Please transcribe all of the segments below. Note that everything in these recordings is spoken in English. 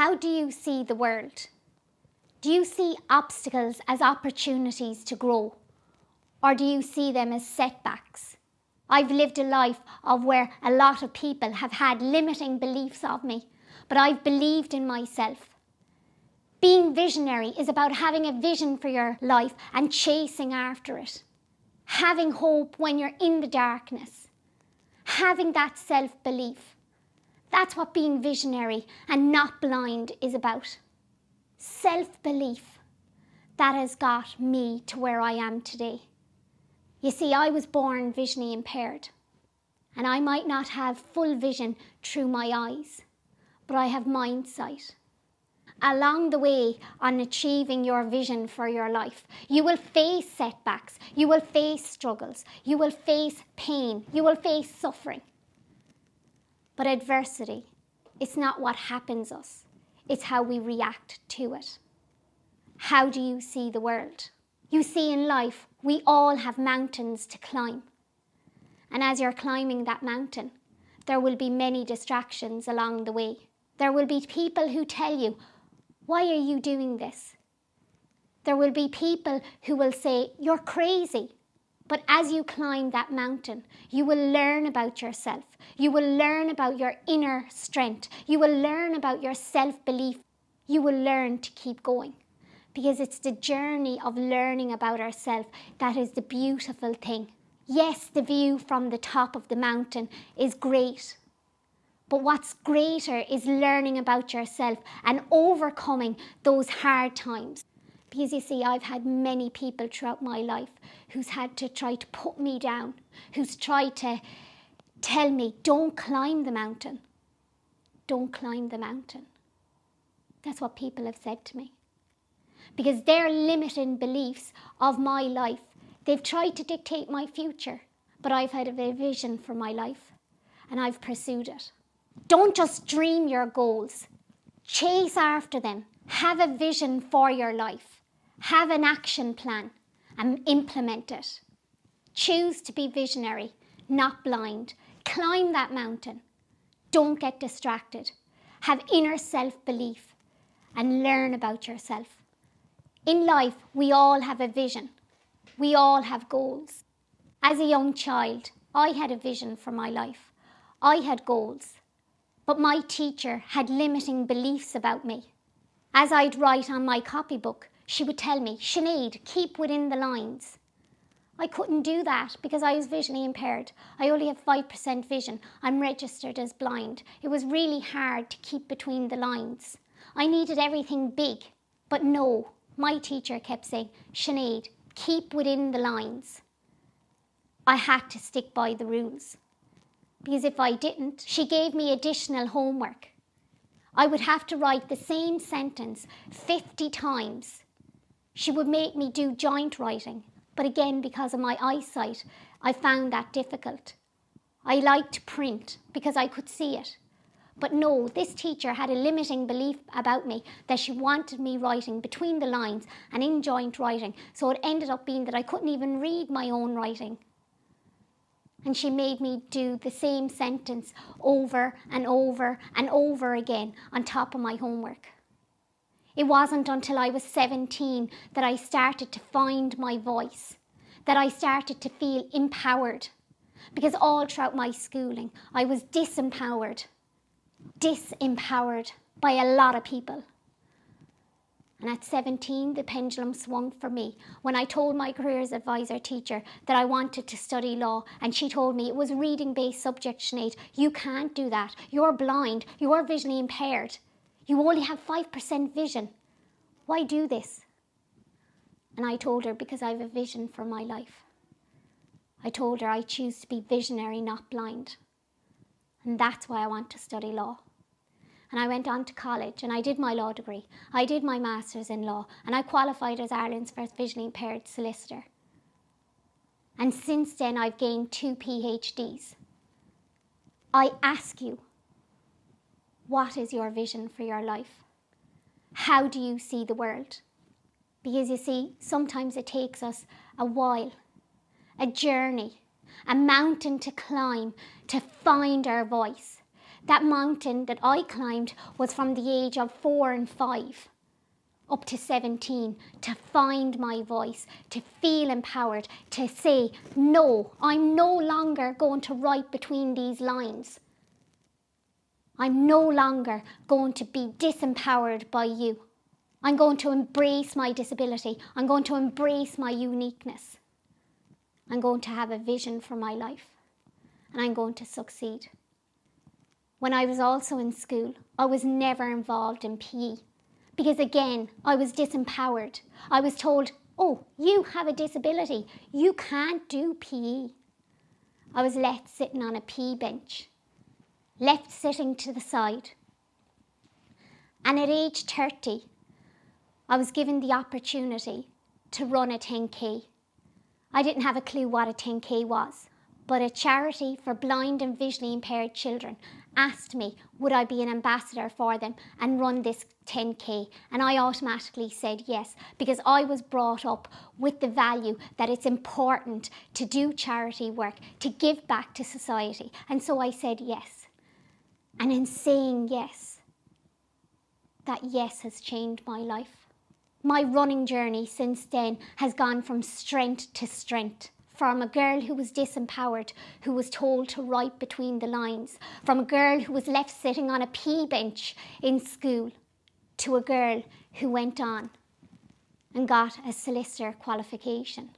How do you see the world? Do you see obstacles as opportunities to grow? Or do you see them as setbacks? I've lived a life of where a lot of people have had limiting beliefs of me, but I've believed in myself. Being visionary is about having a vision for your life and chasing after it. Having hope when you're in the darkness. Having that self-belief. That's what being visionary and not blind is about. Self-belief. That has got me to where I am today. You see, I was born visually impaired, and I might not have full vision through my eyes, but I have mind sight. Along the way on achieving your vision for your life, you will face setbacks, you will face struggles, you will face pain, you will face suffering. But adversity, it's not what happens us, it's how we react to it. How do you see the world? You see, in life, we all have mountains to climb. And as you're climbing that mountain, there will be many distractions along the way. There will be people who tell you, why are you doing this? There will be people who will say, you're crazy. But as you climb that mountain, you will learn about yourself. You will learn about your inner strength. You will learn about your self-belief. You will learn to keep going. Because it's the journey of learning about ourselves that is the beautiful thing. Yes, the view from the top of the mountain is great. But what's greater is learning about yourself and overcoming those hard times. Because you see, I've had many people throughout my life who's had to try to put me down, who's tried to tell me, don't climb the mountain. Don't climb the mountain. That's what people have said to me. Because their limiting beliefs of my life, they've tried to dictate my future, but I've had a vision for my life and I've pursued it. Don't just dream your goals. Chase after them. Have a vision for your life. Have an action plan and implement it. Choose to be visionary, not blind. Climb that mountain. Don't get distracted. Have inner self-belief and learn about yourself. In life, we all have a vision. We all have goals. As a young child, I had a vision for my life. I had goals. But my teacher had limiting beliefs about me. As I'd write on my copybook, she would tell me, Sinead, keep within the lines. I couldn't do that because I was visually impaired. I only have 5% vision. I'm registered as blind. It was really hard to keep between the lines. I needed everything big. But no, my teacher kept saying, Sinead, keep within the lines. I had to stick by the rules. Because if I didn't, she gave me additional homework. I would have to write the same sentence 50 times. She would make me do joint writing, but again, because of my eyesight, I found that difficult. I liked to print because I could see it. But no, this teacher had a limiting belief about me that she wanted me writing between the lines and in joint writing, so it ended up being that I couldn't even read my own writing. And she made me do the same sentence over and over and over again on top of my homework. It wasn't until I was 17 that I started to find my voice, that I started to feel empowered. Because all throughout my schooling, I was disempowered by a lot of people. And at 17, the pendulum swung for me when I told my careers advisor teacher that I wanted to study law, and she told me it was a reading-based subject, Sinead. You can't do that. You're blind. You're visually impaired. You only have 5% vision. Why do this? And I told her because I have a vision for my life. I told her I choose to be visionary, not blind. And that's why I want to study law. And I went on to college and I did my law degree. I did my master's in law and I qualified as Ireland's first visually impaired solicitor. And since then I've gained 2 PhDs. I ask you, what is your vision for your life? How do you see the world? Because you see, sometimes it takes us a while, a journey, a mountain to climb to find our voice. That mountain that I climbed was from the age of 4 and 5 up to 17, to find my voice, to feel empowered, to say, no, I'm no longer going to write between these lines. I'm no longer going to be disempowered by you. I'm going to embrace my disability. I'm going to embrace my uniqueness. I'm going to have a vision for my life, and I'm going to succeed. When I was also in school, I was never involved in PE because, again, I was disempowered. I was told, oh, you have a disability. You can't do PE. I was left sitting on a PE bench, left sitting to the side. And at age 30, I was given the opportunity to run a 10K. I didn't have a clue what a 10K was, but a charity for blind and visually impaired children asked me would I be an ambassador for them and run this 10K, and I automatically said yes, because I was brought up with the value that it's important to do charity work, to give back to society, and so I said yes. And in saying yes, that yes has changed my life. My running journey since then has gone from strength to strength. From a girl who was disempowered, who was told to write between the lines. From a girl who was left sitting on a PE bench in school, to a girl who went on and got a solicitor qualification.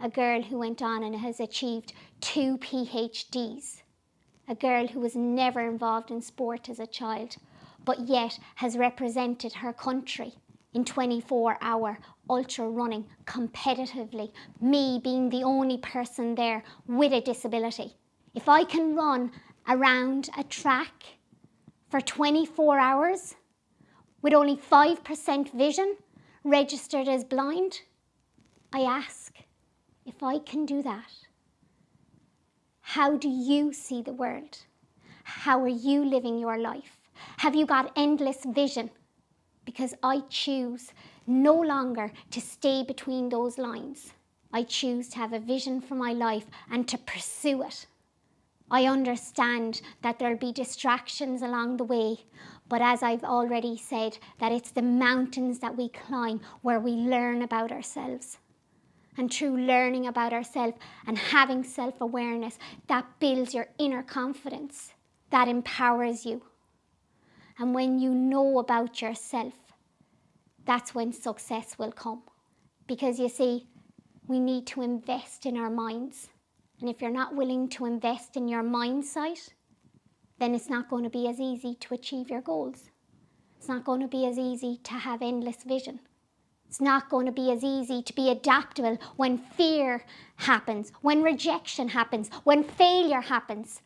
A girl who went on and has achieved 2 PhDs. A girl who was never involved in sport as a child, but yet has represented her country in 24-hour ultra running competitively, me being the only person there with a disability. If I can run around a track for 24 hours with only 5% vision, registered as blind, I ask, if I can do that, how do you see the world? How are you living your life? Have you got endless vision? Because I choose no longer to stay between those lines. I choose to have a vision for my life and to pursue it. I understand that there'll be distractions along the way, but as I've already said, that it's the mountains that we climb where we learn about ourselves. And through learning about ourselves and having self-awareness, that builds your inner confidence, that empowers you. And when you know about yourself, that's when success will come. Because you see, we need to invest in our minds. And if you're not willing to invest in your mindset, then it's not going to be as easy to achieve your goals. It's not going to be as easy to have endless vision. It's not going to be as easy to be adaptable when fear happens, when rejection happens, when failure happens,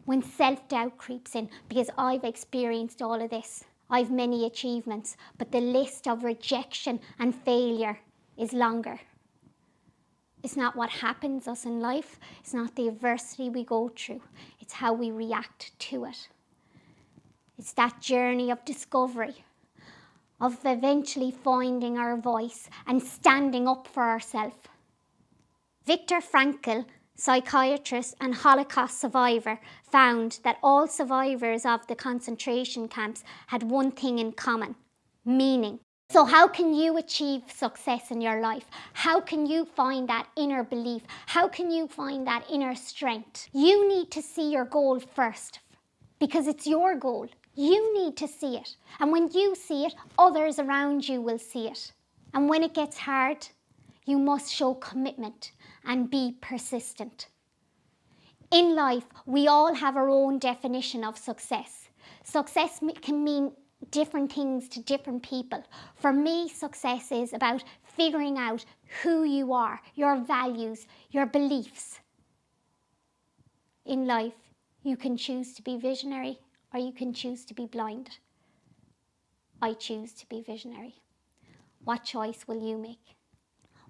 when self-doubt creeps in, because I've experienced all of this. I've many achievements, but the list of rejection and failure is longer. It's not what happens us in life. It's not the adversity we go through. It's how we react to it. It's that journey of discovery, of eventually finding our voice and standing up for ourselves. Viktor Frankl, psychiatrist and Holocaust survivor, found that all survivors of the concentration camps had one thing in common: meaning. So how can you achieve success in your life? How can you find that inner belief? How can you find that inner strength? You need to see your goal first, because it's your goal. You need to see it. And when you see it, others around you will see it. And when it gets hard, you must show commitment and be persistent. In life, we all have our own definition of success. Success can mean different things to different people. For me, success is about figuring out who you are, your values, your beliefs. In life, you can choose to be visionary or you can choose to be blind. I choose to be visionary. What choice will you make?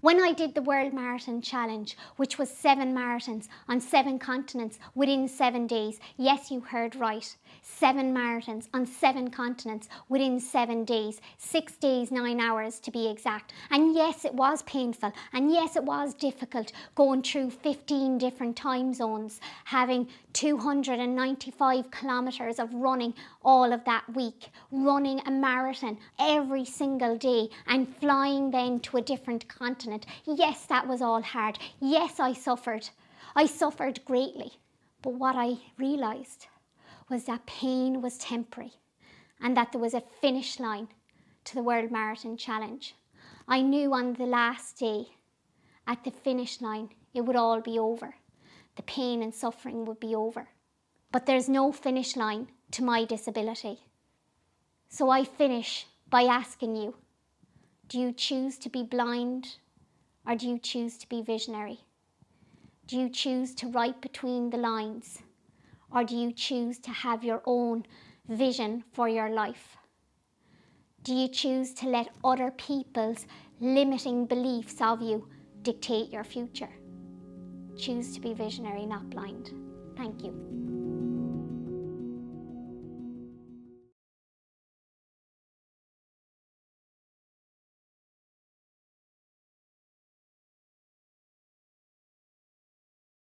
When I did the World Marathon Challenge, which was 7 marathons on 7 continents within 7 days, yes, you heard right, 7 marathons on 7 continents within 7 days, 6 days, 9 hours to be exact. And yes, it was painful, and yes, it was difficult going through 15 different time zones, having 295 kilometres of running all of that week, running a marathon every single day and flying then to a different continent. Yes, that was all hard. Yes, I suffered. I suffered greatly. But what I realised was that pain was temporary and that there was a finish line to the World Marathon Challenge. I knew on the last day, at the finish line, it would all be over. The pain and suffering would be over. But there's no finish line to my disability. So I finish by asking you, do you choose to be blind or do you choose to be visionary? Do you choose to write between the lines or do you choose to have your own vision for your life? Do you choose to let other people's limiting beliefs of you dictate your future? Choose to be visionary, not blind. Thank you.